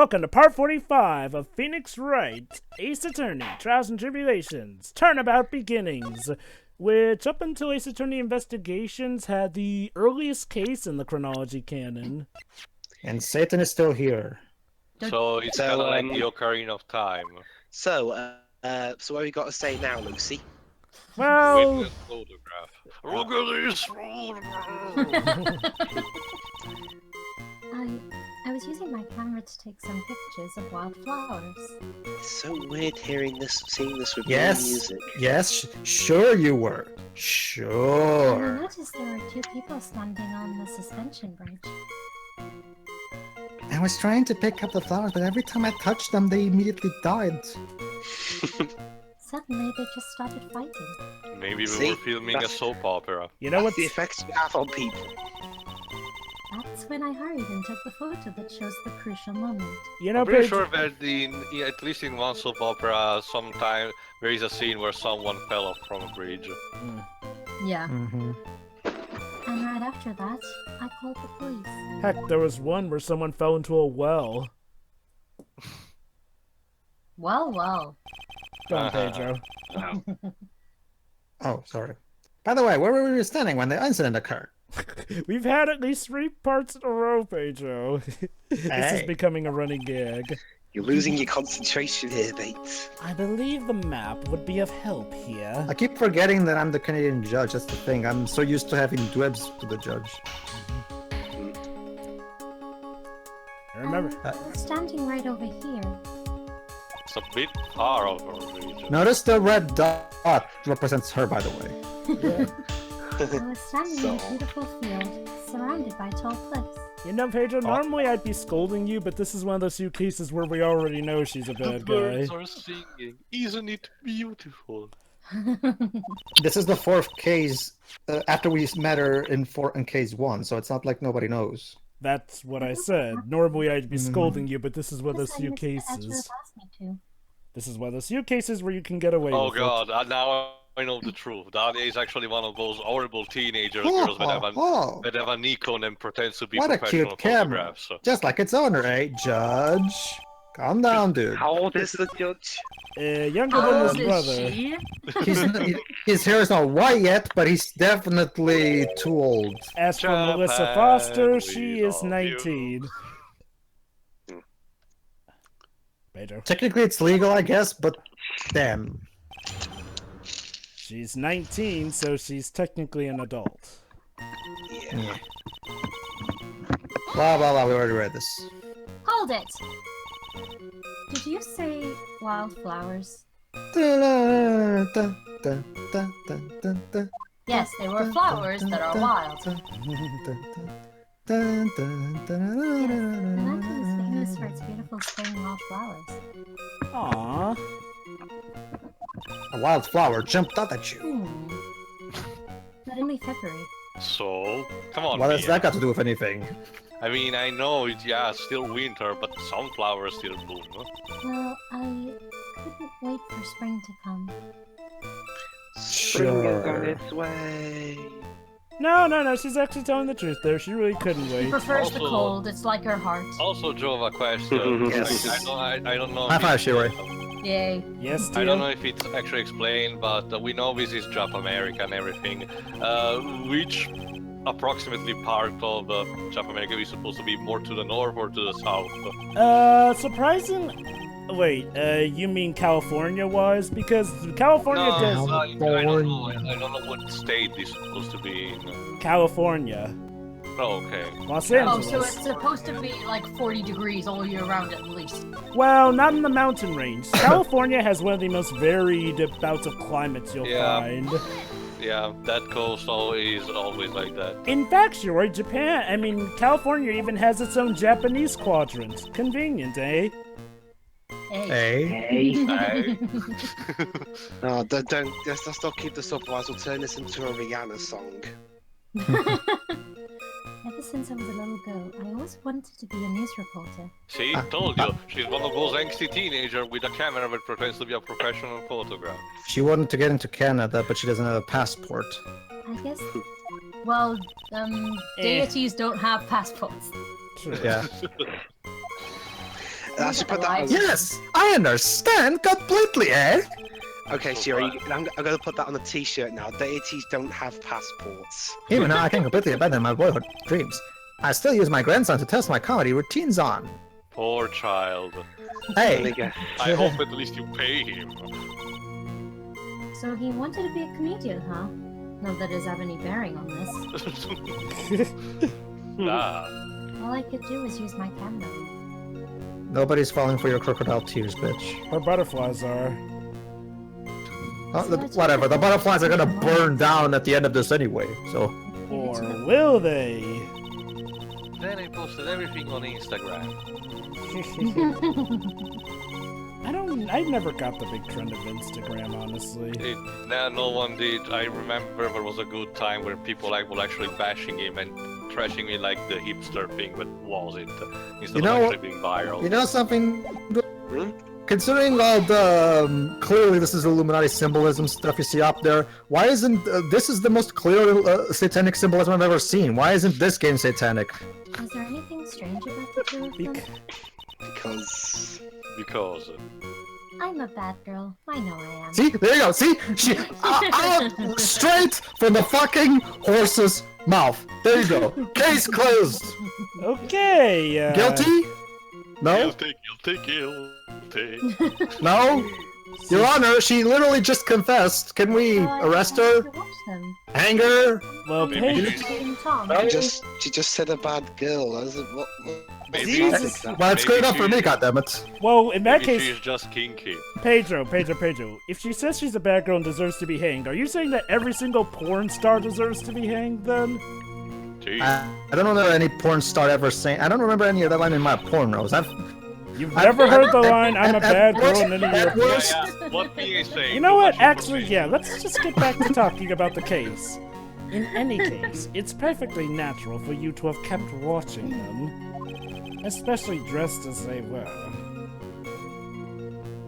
Welcome to part 45 of Phoenix Wright, Ace Attorney, Trials and Tribulations, Turnabout Beginnings, which up until Ace Attorney Investigations had the earliest case in the chronology canon. And Satan is still here. So it's kind of like the Ocarina of Time. So what have we got to say now, Lucy? Well, Witness photograph. Look at this photograph. I was using my camera to take some pictures of wildflowers. It's so weird seeing this with Yes, music. yes, sure you were. And I Sure. noticed there were two people standing on the suspension bridge. I was trying to pick up the flowers, but every time I touched them, they immediately died. Suddenly, they just started fighting. Maybe we See? were filming a That's- soap opera. you know That's what's... the effects you have on people. That's when I hurried and took the photo that shows the crucial moment. You know, I'm pretty Paige, sure that at least in one soap opera, sometime there is a scene where someone fell off from a bridge. Yeah. Mm-hmm. And right after that, I called the police. heck, there was one where someone fell into a well. Well, well. Go on, Pedro. Oh, sorry. By the way, where were we standing when the incident occurred? We've had at least 3 parts in a row, Pedro. This is Hey. becoming a running gag. You're losing your concentration here, Bates. I believe the map would be of help here. I keep forgetting that I'm the Canadian judge. That's the thing. I'm so used to having dwebs to the judge. Remember, I was standing right over here. It's a bit far over a bridge. Notice the red dot represents her, by the way. I was standing in a beautiful field, surrounded by tall cliffs. you know, Pedro, normally I'd be scolding you, but this is one of those few cases where we already know she's a The bad guy. birds are singing. Isn't it beautiful? This is the 4th case after we met her in case 1, so it's not like nobody knows. That's what I said. Normally I'd be scolding you, but this is one of those Yes, I few missed the edge of cases. the past me too. This is one of those few cases where you can get away Oh with god, now I know the truth. Dahlia is actually one of those horrible teenager Oh, girls that have a Nikon and pretends to be What a professional cute camera. photographs. So. Just like its owner, eh, Judge? Calm down, dude. How old is the judge? Younger than his brother. His hair is not white yet, but he's definitely too old. As for Japan, Melissa Foster, we she is love you. 19. Pedro. Technically, it's legal, I guess, but damn. She's 19, so she's technically an adult. Yeah. Blah, blah, blah, we already read this. Hold it! Did you say wildflowers? Yes, they were flowers that are wild. Yes, Atlanta is famous for its beautiful spring wildflowers. Aww. A wild flower jumped out at you. But only February. So, come on, What has Mia. that got to do with anything? I mean, I know it's still winter, but sunflowers still bloom. Huh? Well, I couldn't wait for spring to come. Spring is on Sure. its way. No, she's actually telling the truth there. She really couldn't She wait. prefers the Also- cold, it's like her heart. Also, Jovah question. Yes. I don't know. High if five, it's- Shirley. Yay. Yes, I don't know dear? if it's actually explained, but we know this is Jap America and everything. Which approximately part of Jap America is supposed to be more to the north or to the south? Surprising... Wait, you mean California-wise? Because California No, does... I don't know. I don't know what state this is supposed to be in. California. Oh, okay. Los Oh, Angeles. so it's supposed to be like 40 degrees all year round at least. Well, not in the mountain range. California has one of the most varied bouts of climates you'll Yeah. find. Yeah, that coast is always like that. In fact, sure, California even has its own Japanese quadrant. Convenient, eh? Hey. Hey. Hey. No, don't. Let's not keep this up, otherwise we'll turn this into a Rihanna song. Ever since I was a little girl, I always wanted to be a news reporter. See, told you. She's one of those angsty teenagers with a camera that pretends to be a professional photographer. She wanted to get into Canada, but she doesn't have a passport. I guess. Well, deities don't have passports. True. Yeah. I should put that on. Yes, I understand completely, eh? Okay, Shira, I'm going to put that on a t-shirt now. Deities don't have passports. Even now, I can completely abandon my boyhood dreams. I still use my grandson to test my comedy routines on. Poor child. Hey, I hope at least you pay him. So he wanted to be a comedian, huh? Not that does have any bearing on this. Ah. All I could do was use my camera. nobody's falling for your crocodile tears, bitch. Or butterflies are. Whatever, the butterflies are gonna burn down at the end of this anyway, so... Or will they? Then I posted everything on Instagram. I never got the big trend of Instagram, honestly. No one did. I remember there was a good time where people were actually bashing him and trashing me like the hipster thing, but wasn't. Instead of actually being viral. You know something? Considering all the clearly this is Illuminati symbolism stuff you see up there, why isn't this is the most clear satanic symbolism I've ever seen? Why isn't this game satanic? Is there anything strange about the two of them? Because. I'm a bad girl. I know I am. See, there you go. See, she straight from the fucking horse's mouth. There you go. Case closed. Okay. Guilty? No. Guilty. No. Your Honor, she literally just confessed. Can we arrest her? Hang her? Well, She just said a bad girl. What? Jesus. Well, it's good enough for me, goddammit. Well, in that case, she's just kinky. Pedro. If she says she's a bad girl and deserves to be hanged, are you saying that every single porn star deserves to be hanged then? I don't remember any porn star ever saying. I don't remember any of that line in my pornos. You've never heard the line, I'm a bad girl, and then you're... What PA saying? You know what? Actually, yeah, let's just get back to talking about the case. In any case, it's perfectly natural for you to have kept watching them, especially dressed as they were.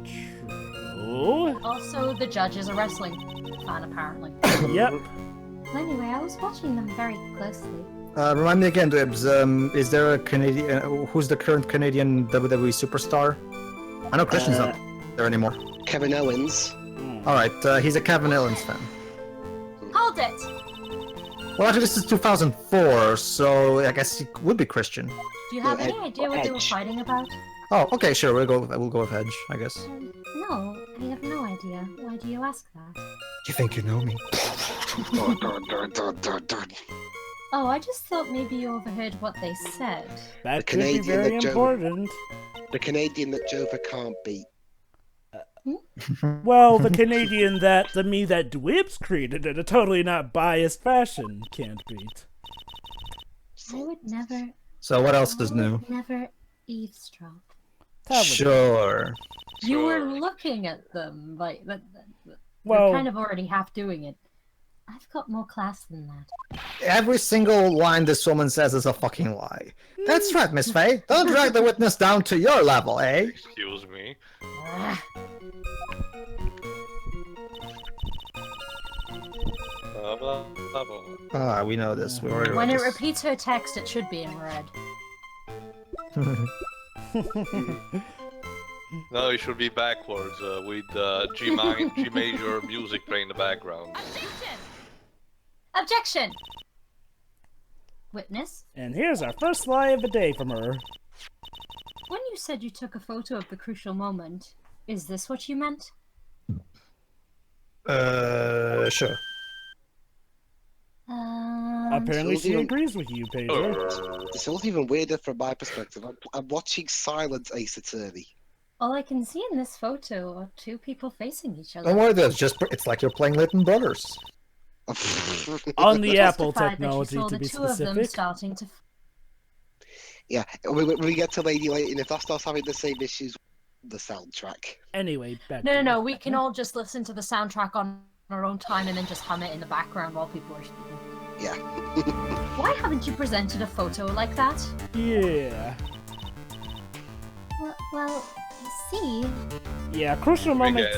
True. Also, the judge is a wrestling fan, apparently. Yep. Anyway, I was watching them very closely. Remind me again, Dibs, is there a Canadian... who's the current Canadian WWE superstar? I know Christian's not there anymore. Kevin Owens. Alright, he's a Kevin Owens fan. Hold it! Well, actually, this is 2004, so I guess he would be Christian. Do you have any idea what they were fighting about? Oh, okay, sure, we'll go with Edge, I guess. No, I have no idea. Why do you ask that? You think you know me? Oh, I just thought maybe you overheard what they said. That could be very important. The Canadian that Jovah can't beat. Well, the Canadian that Dwibs created in a totally not biased fashion can't beat. I would never... So what else is new? Never eavesdrop. Sure. You were looking at them, like, well, you're kind of already half doing it. I've got more class than that. Every single line this woman says is a fucking lie. That's right, Miss Faye. Don't drag the witness down to your level, eh? Excuse me. Ah, we know this. We already When read it this. repeats her text, it should be in red. No, it should be backwards with G major music playing in the background. Objection! Objection! Witness? And here's our first lie of the day from her. When you said you took a photo of the crucial moment, is this what you meant? Sure. Apparently she agrees with you, Pedro. It's all even weirder from my perspective. I'm watching Silence Ace Attorney. All I can see in this photo are two people facing each other. Don't worry, it's like you're playing Little Brothers. On the Apple Justified that technology, you saw to the be two of them specific. starting to... Yeah, when we get to Lady Layton, if that starts having the same issues with the soundtrack. Anyway, back No, to no, we can all just listen to the soundtrack on our own time and then just hum it in the background while people are speaking. Yeah. Why haven't you presented a photo like that? Yeah. Well, see... Yeah, crucial moment.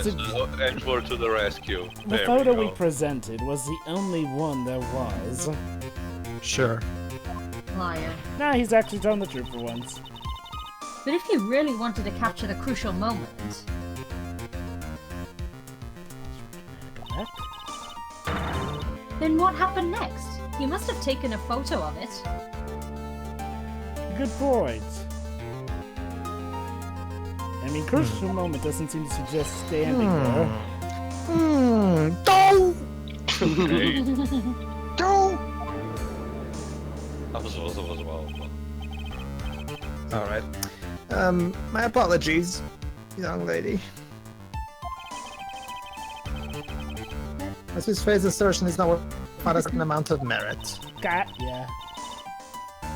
Edward to the rescue. The photo we presented was the only one there was. Sure. Liar. Nah, he's actually telling the truth for once. But if you really wanted to capture the crucial moment, then what happened next? You must have taken a photo of it. Good point. I mean, crucial moment doesn't seem to suggest standing there. Don't! Don't! Alright. My apologies, young lady. As his phrase assertion is not without a certain amount of merit. Got ya.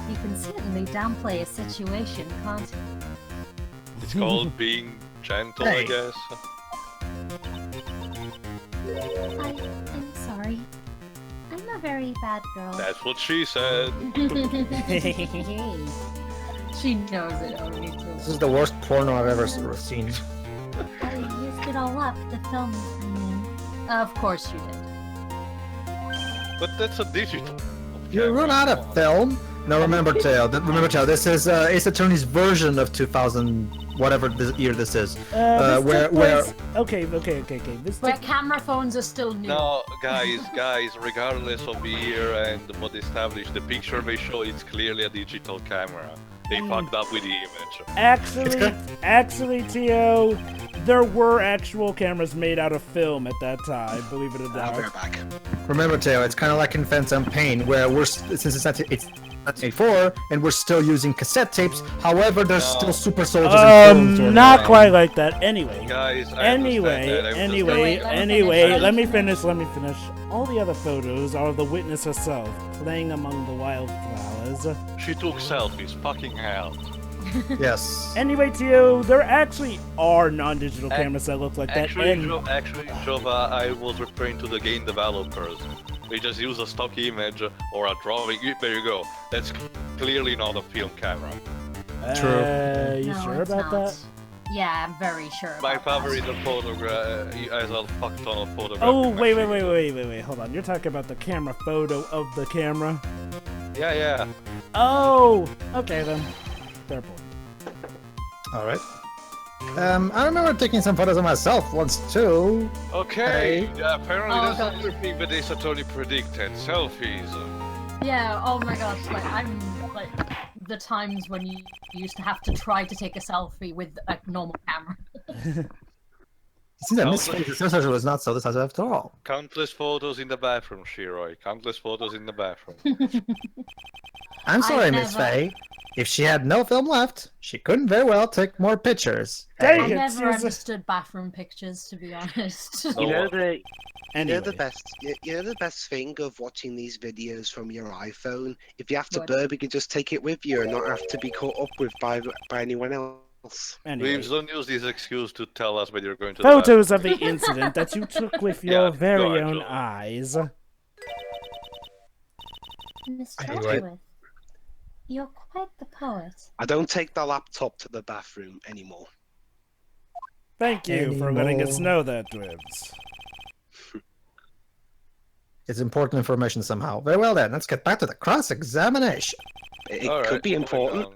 You can certainly downplay a situation, can't you? It's called being gentle, I Hey. guess. I'm sorry. I'm a very bad girl. That's what she said. She knows it only too. This is the worst porno I've ever seen. I used it all up, the film, I mean. Of course you did. But that's a digital. You run out of film? No, remember, Tail. This is Ace Attorney's version of 2000, whatever year this is. Okay. This Where camera phones are still new. No, guys, regardless of the year and what established, the picture they show is clearly a digital camera. They fucked up with the image. Actually, Tio, there were actual cameras made out of film at that time, believe it or I'll be not. right back. Remember, Tail, it's kind of like in Fence and Pain, where since it's 1984, and we're still using cassette tapes. However, there's still super soldiers and films. Not quite like that. Anyway. Guys, I Anyway, finish. let me finish. All the other photos are of the witness herself, playing among the wildflowers. She took selfies, fucking hell. Yes. Anyway, Tio, there actually are non-digital cameras that look like that. Actually, And Jovah, I was referring to the game developers. They just use a stock image or a drawing. There you go. That's clearly not a film camera. You No, sure it's about not. that? Yeah, I'm very sure about My that. favorite photograph has a fuck ton of photographs. Oh, wait, hold on. You're talking about the camera photo of the camera? Yeah. Oh, okay then. Fair point. All right. I remember taking some photos of myself once too. Okay. Yeah, apparently Oh, that's God. another thing that Ace Attorney predicted. Selfies. Yeah, oh my gosh, I'm the times when you used to have to try to take a selfie with a normal camera. It seems that Miss Faye's research was not so decisive after all. Countless photos in the bathroom, Shiroi. Countless photos in the bathroom. I'm sorry, I've Miss never- Faye. If she had no film left, she couldn't very well take more pictures. Dang I it, never Susan. understood bathroom pictures, to be honest. No, You know the Anyway. you know the best thing of watching these videos from your iPhone? If you have to What? burp, you can just take it with you and not have to be caught up with by anyone else. Anyway. Please don't use this excuse to tell us when you're going to the bathroom. Photos of the incident that you took with your Yeah, very go ahead, own Joel. eyes. Miss Anyway. Tribulations, you're quite the poet. I don't take the laptop to the bathroom anymore. Thank you for letting us Anymore. know that, Dwibs. It's important information somehow. Very well then, let's get back to the cross-examination. It All could right, be moving important. on.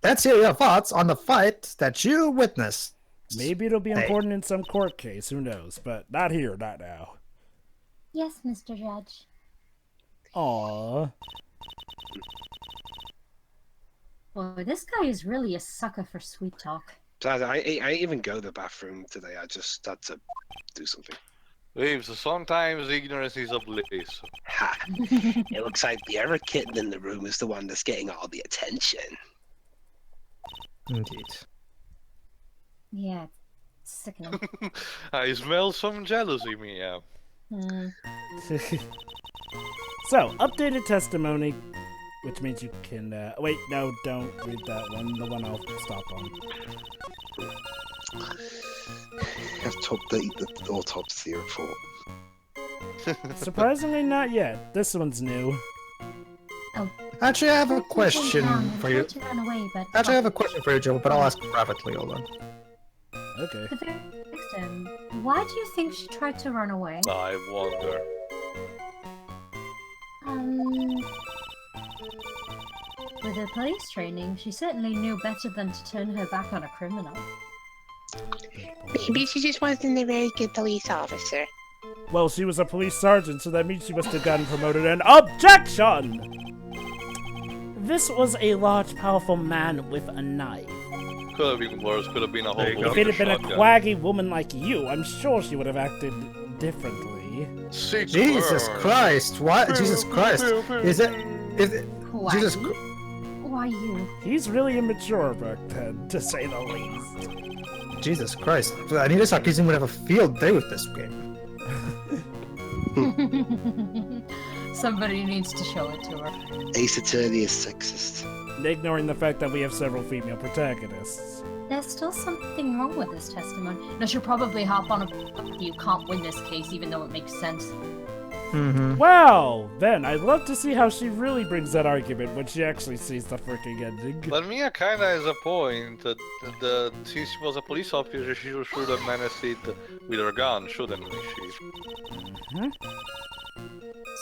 Let's hear your thoughts on the fight that you witnessed. Maybe it'll be Hey. important in some court case, who knows? But not here, not now. Yes, Mr. Judge. Aww. Boy, this guy is really a sucker for sweet talk. I didn't even go to the bathroom today. I just had to do something. Leaves, sometimes ignorance is a bliss. Ha! It looks like the other kitten in the room is the one that's getting all the attention. Indeed. Yeah, it's sickening. I smell some jealousy, Mia. Hmm. So, updated testimony, which means you can, wait, no, don't read that one, the one I'll stop on. I've took the autopsy report. Surprisingly, not yet. This one's new. Actually, I have a question for you. To run away, but Actually, I have a question for you, Joe, but I'll ask privately. Hold on. Okay. the victim. Why do you think she tried to run away? I wonder. With her police training, she certainly knew better than to turn her back on a criminal. Maybe she just wasn't a very good police officer. Well, she was a police sergeant, so that means she must have gotten promoted. And objection! This was a large, powerful man with a knife. Could have been worse. Could have been a whole. If it had been a quaggy woman like you, I'm sure she would have acted differently. Jesus Christ! What? Jesus Christ! Is it? Why? Jesus? Why you? He's really immature back then, to say the least. Jesus Christ! Anita Sarkeesian would have a field day with this game. Somebody needs to show it to her. Ace Attorney is sexist. Ignoring the fact that we have several female protagonists. There's still something wrong with this testimony. Now she'll probably hop on a you can't win this case, even though it makes sense. Mm-hmm. Well, then, I'd love to see how she really brings that argument when she actually sees the freaking ending. But Mia kinda has a point. Since she was a police officer, she should have menaced it with her gun, shouldn't she? Hmm?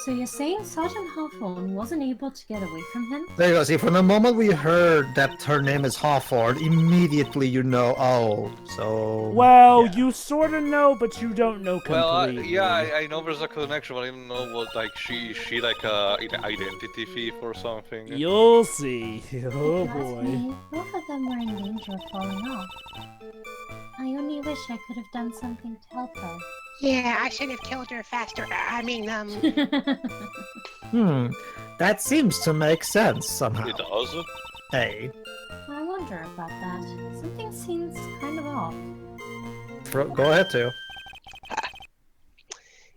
So you're saying Sergeant Hawthorne wasn't able to get away from him? There you go. See, from the moment we heard that her name is Hawthorne, immediately you know. Oh, so. Well, yeah. you sort of know, but you don't know completely. Well, yeah, I know there's a connection, but I don't know what, like, she like a identity thief or something. You'll see. Oh If you ask boy. me, both of them were in danger of falling off. I only wish I could have done something to help her. Yeah, I should have killed her faster. That seems to make sense somehow. It does. Hey, I wonder about that. Something seems kind of off. go ahead too.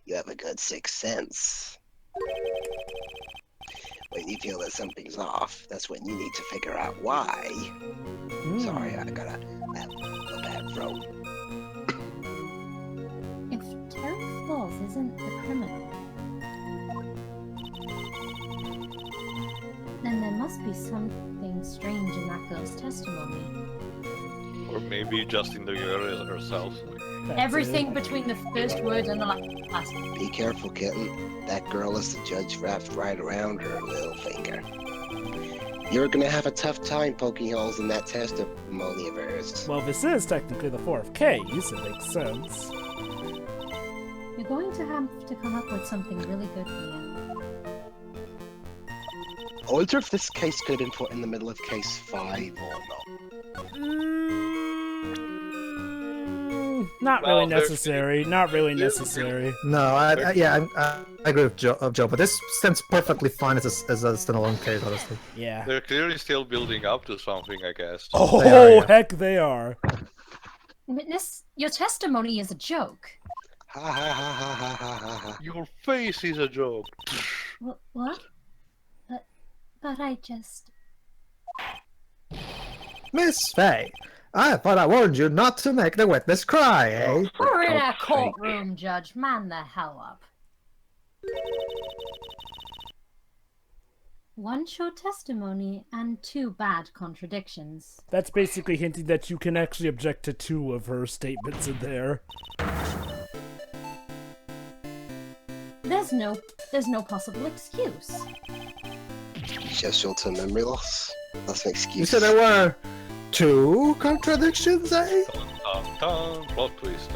You have a good sixth sense. When you feel that something's off, that's when you need to figure out why. Sorry, I got a bad throat. If Terry Falls isn't the criminal, then there must be something strange in that girl's testimony. Or maybe just in the area herself. That's Everything it. between the first word and the last. Be careful, kitten. That girl is the judge wrapped right around her little finger. You're gonna have a tough time poking holes in that testimony of hers. Well, this is technically the fourth case. It makes sense. You're going to have to come up with something really good here. I wonder if this case could have been put in the middle of case 5 or not. Not Well, really there's- necessary. Not really necessary. No, I agree with Joe. But this stands perfectly fine as a standalone case, honestly. Yeah. They're clearly still building up to something, I guess. Oh, They are, yeah. heck they are. Witness, your testimony is a joke. Ha ha ha ha ha ha ha ha. Your face is a joke. What? But I just... Miss Faye, I thought I warned you not to make the witness cry, eh? We're in a God's sake. courtroom, Judge. Man the hell up. One short testimony and 2 bad contradictions. That's basically hinting that you can actually object to 2 of her statements in there. There's no possible excuse. Just short-term memory loss. That's an excuse. You said there were 2 contradictions, eh? Plot twist.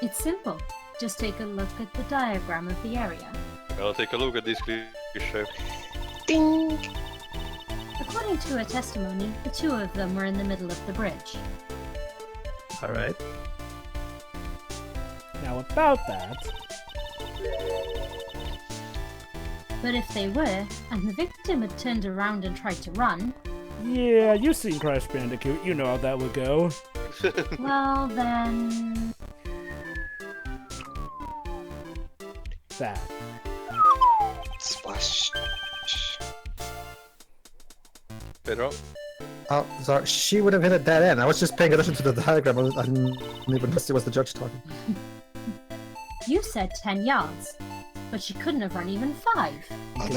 It's simple. Just take a look at the diagram of the area. I'll take a look at this cliche. Ding! According to her testimony, the 2 of them were in the middle of the bridge. Alright. Now about that, But if they were, and the victim had turned around and tried to run, yeah, you've seen Crash Bandicoot. You know how that would go. well then... That. Splash. Pedro? Oh, sorry. She would have hit a dead end. I was just paying attention to the diagram. I didn't even see was the judge talking. You said 10 yards. But she couldn't have run even 5. Are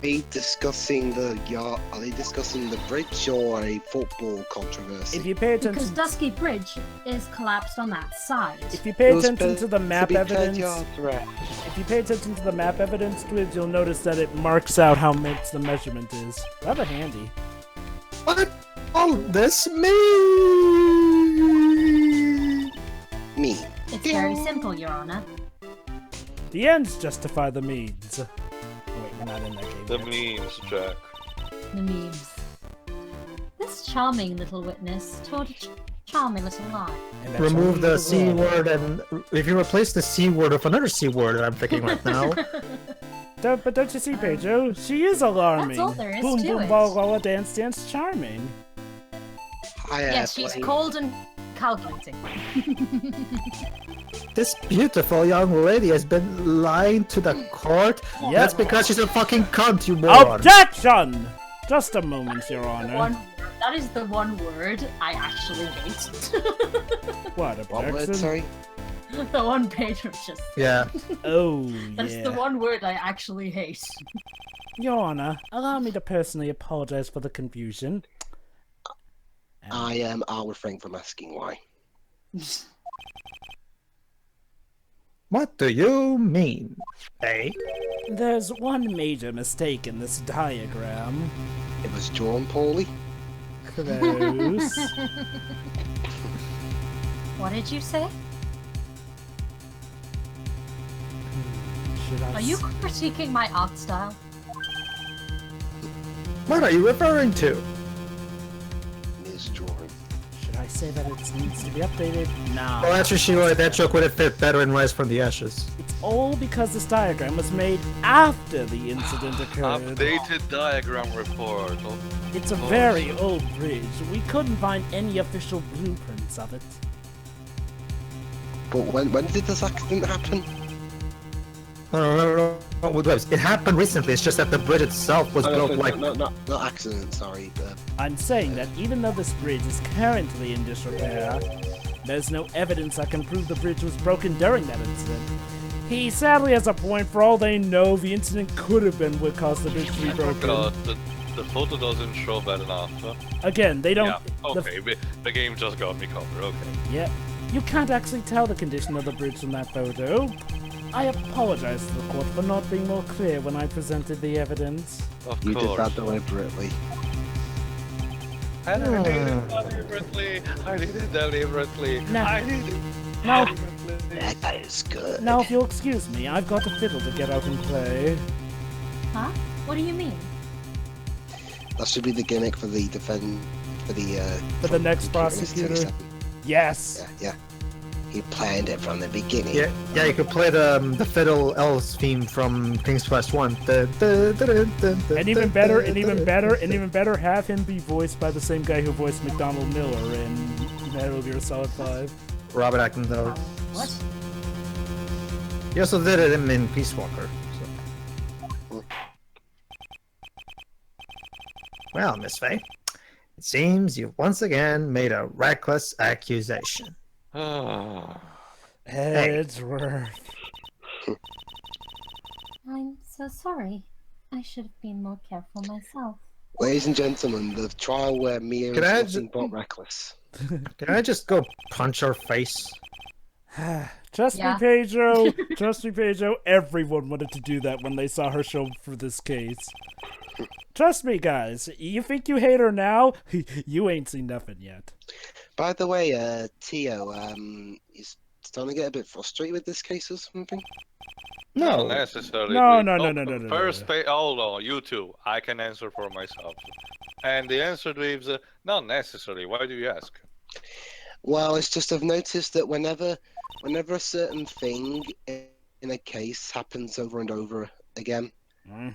they discussing the yacht? Are they discussing the bridge or a football controversy? If you pay Because attention, Dusky Bridge is collapsed on that side. if you pay It was attention to the map be 10 evidence, yards right. if you pay attention to the map evidence, Twibs, you'll notice that it marks out how much the measurement is. Rather handy. What all this mean? Me. It's very simple, Your Honor. The ends justify the means. Oh, wait, we're not in that game The yet. memes, Jack. The memes. This charming little witness told a charming little lie. And that's Remove only the the C word. word, and if you replace the C word with another C word that I'm thinking right now, But don't you see, Pedro? She is alarming. That's all there is boom, to boom, it. ball, walla, dance, dance, charming. Yes, she's cold and calculating. this beautiful young lady has been lying to the court. Yep. That's because she's a fucking cunt, you moron. Objection! Just a moment, Your Honor. That is the one word I actually hate. What, What word, objection? sorry? The one Pedro just. Yeah. Oh, That's yeah. the one word I actually hate. Your Honor, allow me to personally apologize for the confusion. I'll refrain from asking why. What do you mean, eh? There's one major mistake in this diagram. It was drawn poorly. Close. What did you say? Should I Are you critiquing my art style? What are you referring to? Misdrawing. Should I say that it needs to be updated? No. Well, actually, she would. That joke would have fit better in Rise from the Ashes. It's all because this diagram was made after the incident occurred. Updated diagram report. Oh, It's a very old bridge. We couldn't find any official blueprints of it. But when did this accident happen? No. It happened recently. It's just that the bridge itself was built like. Not accident. Sorry. I'm saying that even though this bridge is currently in disrepair, there's no evidence that can prove the bridge was broken during that incident. He sadly has a point. For all they know, the incident could have been what caused the bridge to be broken. God, the photo doesn't show that enough. Huh? Again, they don't. Yeah, the- okay, the game just got me covered, okay. Yeah, you can't actually tell the condition of the bridge from that photo. I apologize to the court for not being more clear when I presented the evidence. Of You did course. that deliberately. I did it deliberately. I did it deliberately. No. I did it Now, deliberately. That is good. now, if you'll excuse me, I've got a fiddle to get out and play. Huh? What do you mean? That should be the gimmick for the For the next prosecutor. Yes. Yeah. He planned it from the beginning. Yeah, you could play the fiddle elves theme from King's Quest 1. And even better, have him be voiced by the same guy who voiced McDonald Miller in Metal Gear Solid 5. Robert Atkinson. What? He also did it in Peace Walker. So. Well, Miss Faye, it seems you've once again made a reckless accusation. Edgeworth. I'm so sorry. I should have been more careful myself. Ladies and gentlemen, the trial where Mia Can I is nothing but reckless. Can I just go punch her face? Trust Yeah. me, Pedro. Trust me, Pedro. Everyone wanted to do that when they saw her show for this case. Trust me, guys. You think you hate her now? You ain't seen nothing yet. By the way, Tio, is starting to get a bit frustrated with this case or something? Not No. necessarily. No, please. no, no. First, hold on, you two. I can answer for myself. And the answer leaves, not necessarily. Why do you ask? Well, it's just I've noticed that whenever a certain thing in a case happens over and over again, Mm,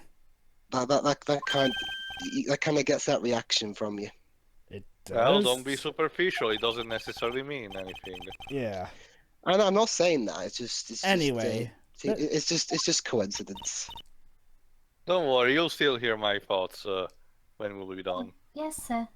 that kind of gets that reaction from you. it does. Well, don't be superficial. It doesn't necessarily mean anything. Yeah. And I'm not saying that. It's Anyway. just, it's just coincidence. Don't worry, you'll still hear my thoughts when we'll be done. Yes, sir.